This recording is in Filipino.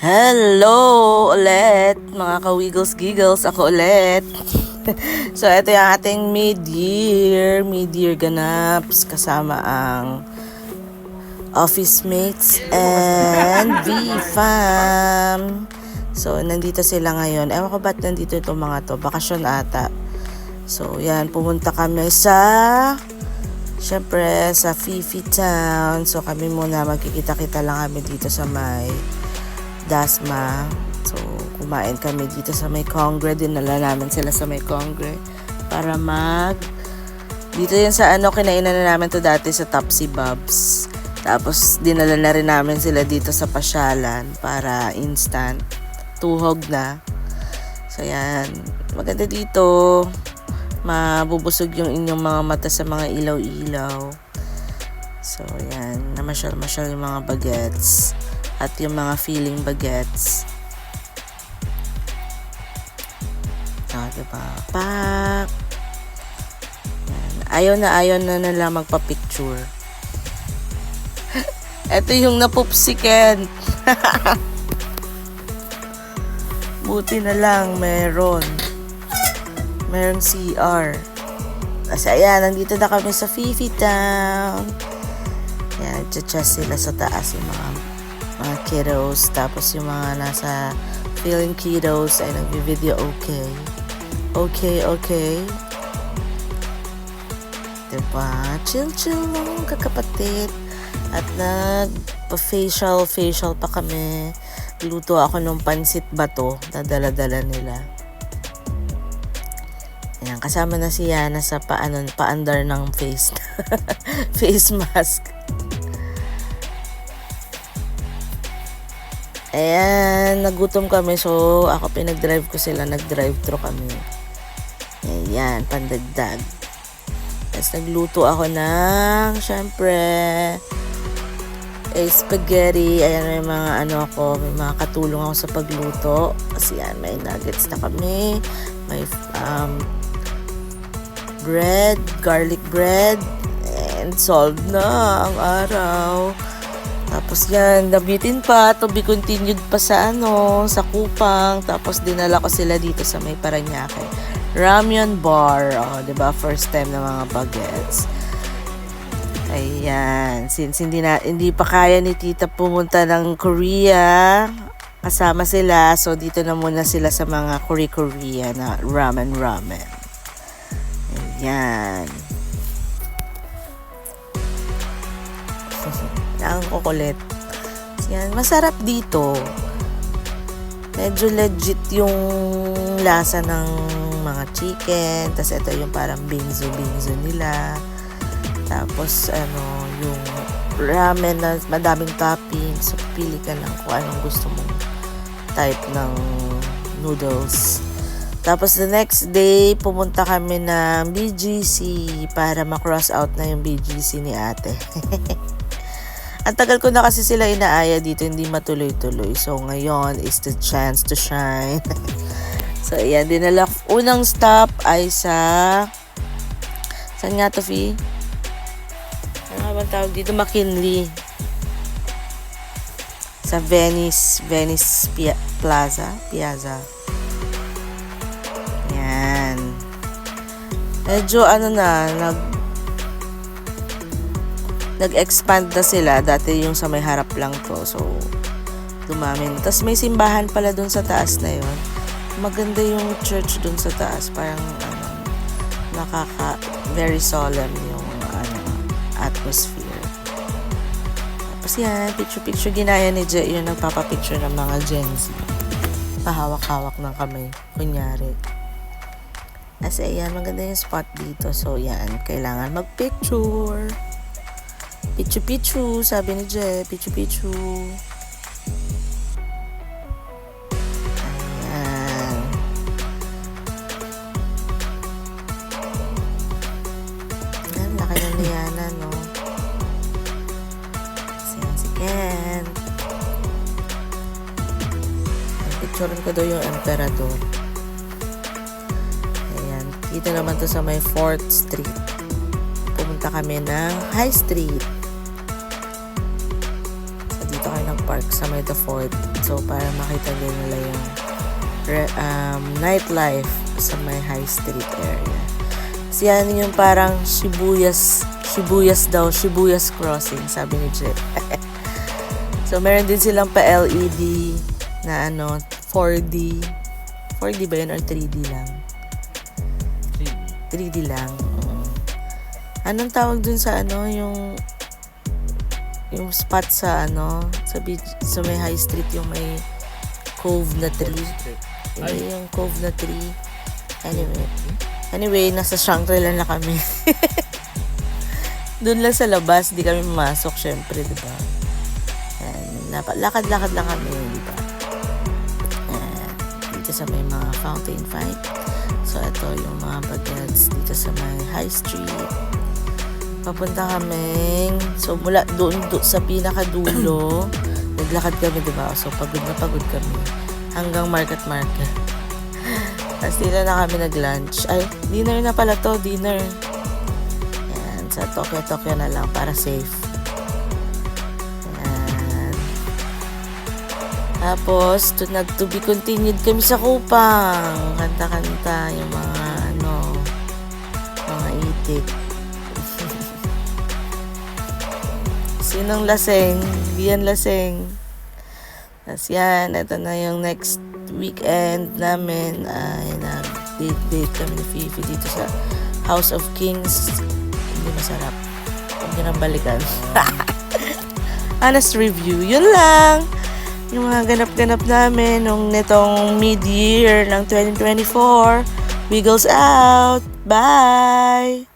Hello ulit mga ka-wiggles giggles, ako ulit. So ito yung ating mid-year ganaps kasama ang office mates and V-Fam. So nandito sila ngayon. Ewan ko ba't nandito itong mga to, bakasyon ata. So yan, pumunta kami syempre sa Fifi Town. So kami muna magkikita-kita lang kami dito sa may Dasma. So, kumain kami dito sa may Congre. Dinala namin sila sa may Congre para dito yan sa kinainan na namin to dati sa Topsy Bobs. Tapos, dinala na rin namin sila dito sa Pasyalan para instant. Tuhog na. So, yan. Maganda dito. Mabubusog yung inyong mga mata sa mga ilaw-ilaw. So, yan. Namasyal-masyal yung mga bagets. At yung mga feeling bagets. Diba? Pak! Yan. Ayaw na nila magpa-picture. Ito yung napupsiken. Buti na lang merong CR. Kasi ayan, nandito na kami sa Fifi Town. Yan, nagcha-chess sila sa taas yung mga kiddos, tapos yung mga nasa feeling kiddos ay nagvi-video okay diba, chill lang kakapatid. At nagpa-facial pa kami. Luto ako ng pansit bato na dala-dala nila. Ayan, kasama na si Yana sa paandar ng face face mask. Ayan, nagutom kami. So, ako pinag-drive ko sila. Nag-drive-thru kami. Ayan, pandagdag. Tapos, nagluto ako ng, syempre, spaghetti. Ayan, may mga may mga katulong ako sa pagluto. Kasi yan, may nuggets na kami. May bread, garlic bread. And solved na ang araw. Tapos yan, nabitin pa, to be continued pa sa sa Kupang. Tapos dinala ko sila dito sa may Paranaque. Ramyun bar, diba? First time na mga bagets. Ayan, since hindi pa kaya ni Tita pumunta ng Korea, kasama sila. So dito na muna sila sa mga Korea na ramen. Ayan. Ang kukulit. Yan, masarap dito. Medyo legit yung lasa ng mga chicken. Tapos ito yung parang bingzo nila. Tapos yung ramen na madaming toppings. So pili ka lang kung anong gusto mong type ng noodles. Tapos the next day, pumunta kami ng BGC para ma-cross out na yung BGC ni ate. Ang tagal ko na kasi sila inaaya dito, hindi matuloy-tuloy. So, ngayon is the chance to shine. So, ayan, dinala. Unang stop ay saan nga to, Fi? Ano nga bang tawag dito? McKinley. Sa Venice Piazza. Ayan. Medyo nag-expand na sila. Dati yung sa may harap lang to. So, dumami na. Tapos may simbahan pala dun sa taas na yun. Maganda yung church dun sa taas. Parang, very solemn yung, atmosphere. Tapos yan, picture. Ginaya ni Jay yung nagpapapicture ng mga Gen Z. Pahawak-hawak ng kamay. Kunyari. Kasi ayan, maganda yung spot dito. So, yan, kailangan mag-picture. Pichu, sabi ni Jay. Pichu. Ayan. Ayan, laki na ni Yana, no? Si Ken. Picturean ko daw yung emperador. Ayan. Dito naman to sa may 4th Street. Pumunta kami ng High Street. Park sa may The Fort. So, para makita din nila yung nightlife sa may High Street area. So, yan yung parang Shibuyas Crossing, sabi ni Jeff. So, meron din silang pa-LED na 4D. 4D ba yun or 3D lang? 3D lang. Anong tawag dun sa yung spot sa sa may High Street, yung may cove na tree. Hindi yung cove na tree. Anyway, nasa Shangri-La na kami. Doon lang sa labas, di kami mamasok, syempre, di ba? Lakad-lakad lang kami, di ba? Dito sa may mga fountain fight. So, ito yung mga baguettes dito sa may High Street. Papunta kami. So, mula doon sa pinakadulo, naglakad kami, di ba? So, pagod na pagod kami. Hanggang market. Tapos dito na kami nag-lunch. Ay, dinner na pala to, dinner. Yan, sa Tokyo na lang para safe. Yan. Tapos, to be continued kami sa Kupang. Kanta-kanta, yung mga mga itik. Sinong laseng? Diyan laseng. Tapos yan, ito na yung next weekend namin. Ay, nag-date kami ni Fifi dito sa House of Kings. Hindi masarap. Huwag nyo nang balikan. Honest review. Yun lang. Yung mga ganap-ganap namin nung netong mid-year ng 2024. Wiggles out. Bye!